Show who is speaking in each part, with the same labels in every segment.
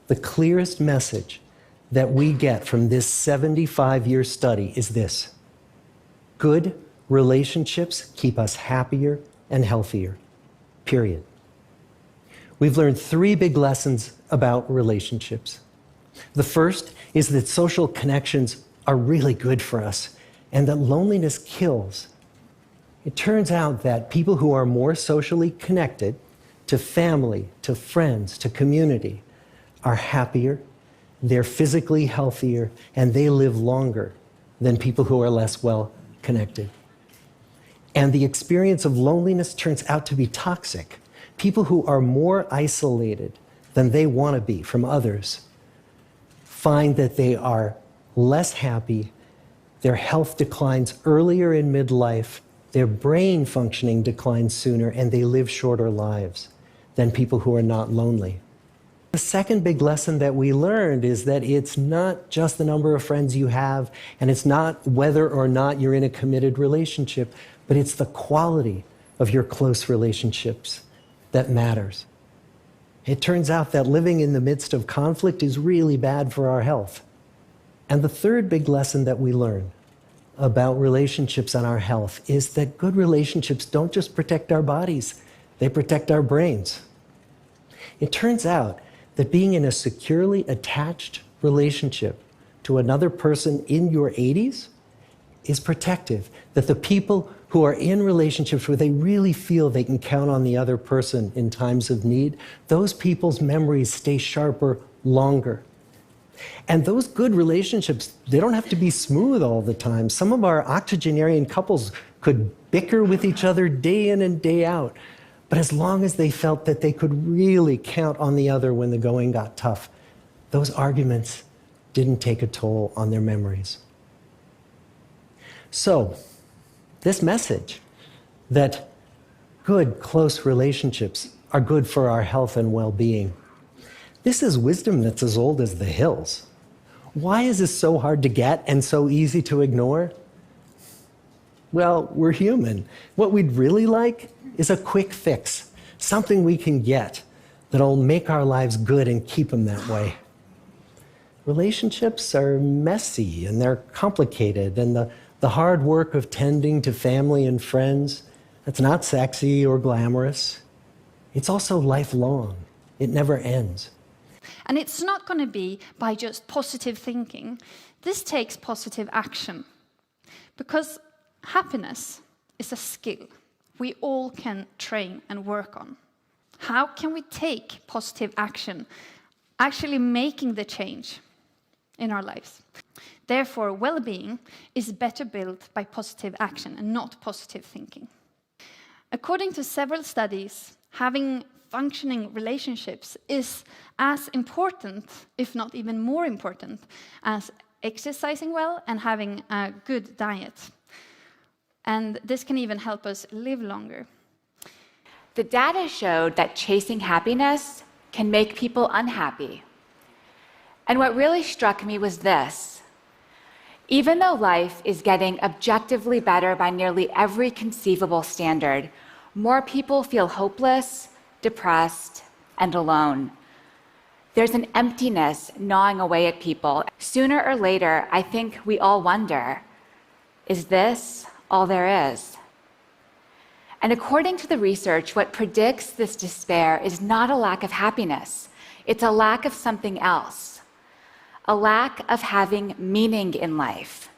Speaker 1: The clearest message that we get from this 75-year study is this: good relationships keep us happier and healthier, period. We've learned 3 big lessons about relationships. The first is that social connections are really good for us and that loneliness kills. It turns out that people who are more socially connected to family, to friends, to community are happier, they're physically healthier, and they live longer than people who are less well connected. And the experience of loneliness turns out to be toxic. People who are more isolated than they want to be from others find that they are less happy, their health declines earlier in midlife, their brain functioning declines sooner, and they live shorter lives than people who are not lonely. The second big lesson that we learned is that it's not just the number of friends you have, and it's not whether or not you're in a committed relationship, but it's the quality of your close relationships that matters. It turns out that living in the midst of conflict is really bad for our health. And the third big lesson that we learn about relationships and our health is that good relationships don't just protect our bodies, they protect our brains. It turns out that being in a securely attached relationship to another person in your 80s is protective, that the people who are in relationships where they really feel they can count on the other person in times of need, those people's memories stay sharper longer. And those good relationships, they don't have to be smooth all the time. Some of our octogenarian couples could bicker with each other day in and day out. But as long as they felt that they could really count on the other when the going got tough, those arguments didn't take a toll on their memories. So, this message that good, close relationships are good for our health and well-being, this is wisdom that's as old as the hills. Why is this so hard to get and so easy to ignore? Well, we're human. What we'd really like is a quick fix, something we can get that'll make our lives good and keep them that way. Relationships are messy and they're complicated, and the hard work of tending to family and friends, that's not sexy or glamorous. It's also lifelong. It never ends.
Speaker 2: And it's not going to be by just positive thinking. This takes positive action. Because happiness is a skill we all can train and work on. How can we take positive action, actually making the change in our lives? Therefore, well-being is better built by positive action and not positive thinking. According to several studies, having functioning relationships is as important, if not even more important, as exercising well and having a good diet. And this can even help us live longer.
Speaker 3: The data showed that chasing happiness can make people unhappy. And what really struck me was this: even though life is getting objectively better by nearly every conceivable standard, more people feel hopeless, depressed, and alone. There's an emptiness gnawing away at people. Sooner or later, I think we all wonder, is this all there is? And according to the research, what predicts this despair is not a lack of happiness. It's a lack of something else, a lack of having meaning in life.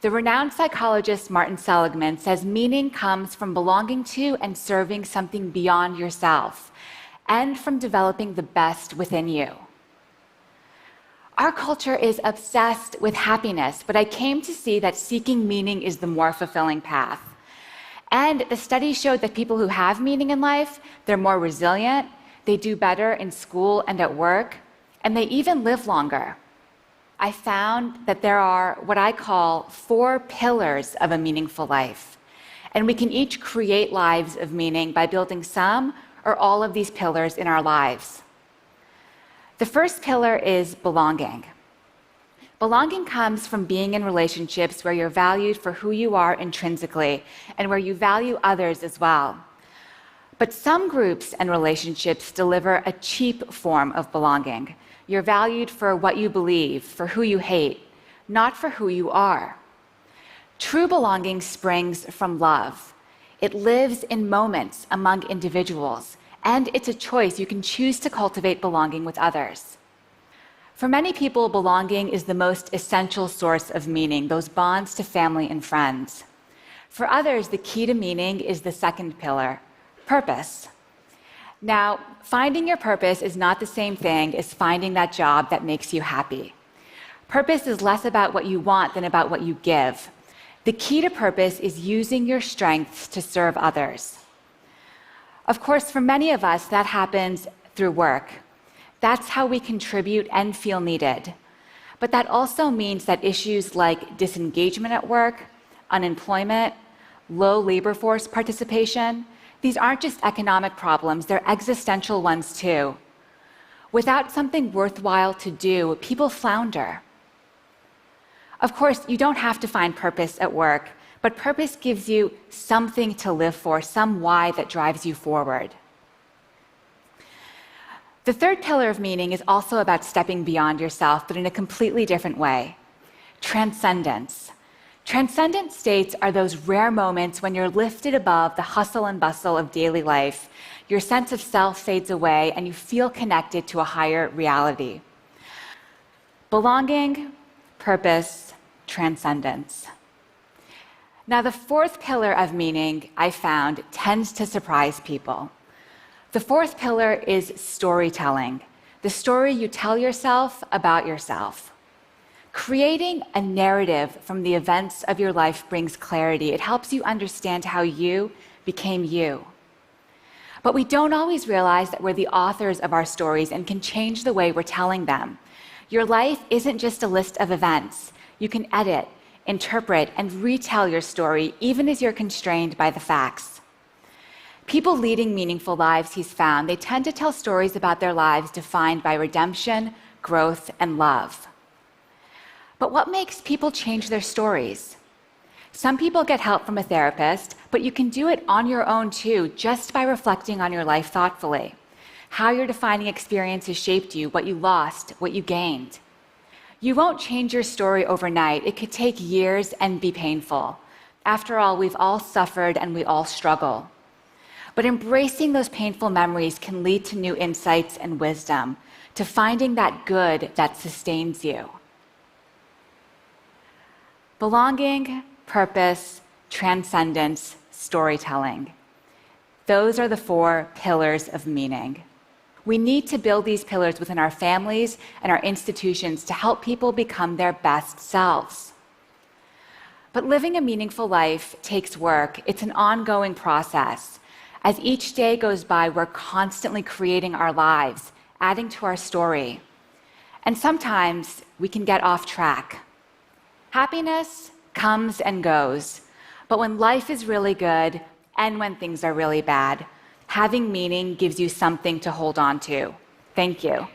Speaker 3: The renowned psychologist Martin Seligman says meaning comes from belonging to and serving something beyond yourself, and from developing the best within you. Our culture is obsessed with happiness, but I came to see that seeking meaning is the more fulfilling path. And the studies showed that people who have meaning in life, they're more resilient, they do better in school and at work, and they even live longer. I found that there are what I call 4 pillars of a meaningful life. And we can each create lives of meaning by building some or all of these pillars in our lives. The first pillar is belonging. Belonging comes from being in relationships where you're valued for who you are intrinsically and where you value others as well. But some groups and relationships deliver a cheap form of belonging. You're valued for what you believe, for who you hate, not for who you are. True belonging springs from love. It lives in moments among individuals, and it's a choice. You can choose to cultivate belonging with others. For many people, belonging is the most essential source of meaning, those bonds to family and friends. For others, the key to meaning is the second pillar, purpose. Now, finding your purpose is not the same thing as finding that job that makes you happy. Purpose is less about what you want than about what you give. The key to purpose is using your strengths to serve others. Of course, for many of us, that happens through work. That's how we contribute and feel needed. But that also means that issues like disengagement at work, unemployment, low labor force participation, these aren't just economic problems, they're existential ones too. Without something worthwhile to do, people flounder. Of course, you don't have to find purpose at work, but purpose gives you something to live for, some why that drives you forward. The third pillar of meaning is also about stepping beyond yourself, but in a completely different way. Transcendence. Transcendent states are those rare moments when you're lifted above the hustle and bustle of daily life. Your sense of self fades away and you feel connected to a higher reality. Belonging, purpose, transcendence. Now, the fourth pillar of meaning, I found, tends to surprise people. The fourth pillar is storytelling, the story you tell yourself about yourself. Creating a narrative from the events of your life brings clarity. It helps you understand how you became you. But we don't always realize that we're the authors of our stories and can change the way we're telling them. Your life isn't just a list of events. You can edit, interpret, and retell your story, even as you're constrained by the facts. People leading meaningful lives, he's found, they tend to tell stories about their lives defined by redemption, growth, and love. But what makes people change their stories? Some people get help from a therapist, but you can do it on your own too, just by reflecting on your life thoughtfully. How your defining experiences shaped you, what you lost, what you gained. You won't change your story overnight. It could take years and be painful. After all, we've all suffered and we all struggle. But embracing those painful memories can lead to new insights and wisdom, to finding that good that sustains you. Belonging, purpose, transcendence, storytelling. Those are the four pillars of meaning. We need to build these pillars within our families and our institutions to help people become their best selves. But living a meaningful life takes work. It's an ongoing process. As each day goes by, we're constantly creating our lives, adding to our story. And sometimes we can get off track. Happiness comes and goes, but when life is really good and when things are really bad, having meaning gives you something to hold on to. Thank you.